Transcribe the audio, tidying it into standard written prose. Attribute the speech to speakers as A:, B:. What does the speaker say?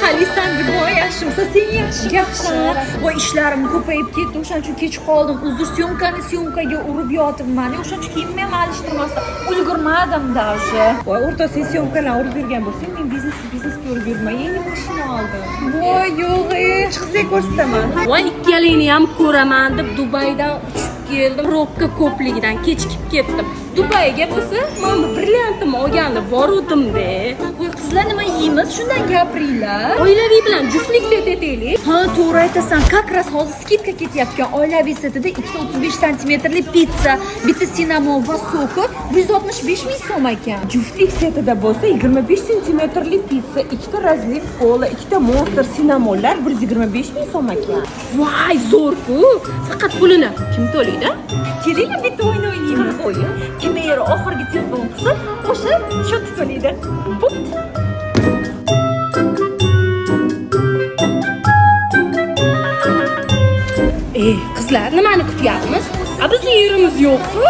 A: Halisan voy yaxshimsa sen yaxshisan. Voy ishlarim ko'payib ketdi, o'shaning uchun kech qoldim. Uzr, syomkaga urib yotibman. O'shaning uchun kiyimni ham alishtirmasdan ulgurmadim даже.
B: Voy o'rtoq, sen syomkadan urib yurgan bo'lsang, men biznesga urib yurmay, yangi mashina oldim.
A: Voy yo'q,
B: Chiqsak ko'rsataman.
C: Voy ikkalingni ham ko'raman deb Dubaydan uchib keldim. Rokka ko'pligidan kechikib ketdim. Dubayga bo'lsa, mana brilliantimni olganda boruvdim-da.
A: Voy qizlar nima yeymiz? Shundan gapiringlar.
C: Oilaviy bilan juftlik set etaylik.
A: Ha, to'g'ri aytasan. Как раз hozir skidka ketyapti. Oilaviy setida 235 santimetrli pitsa, bitta sinamon va so'ki 165 ming so'm ekan.
B: Juftlik setida bo'lsa 25 sm pitsa, ikkita razliv kola, ikkita monster sinamonlar 125 ming so'm ekan.
C: Voy, zo'r-ku. Faqat pulini kim to'laydi?
A: Kelinglar bitta o'yin o'ynaymiz. O'yin. Kim yer oxirgi telefon qilsa, o'sha shu to'laydi. Put.
C: Qizlar, nimani kutyapmiz? Bizning yerimiz yo'q-ku.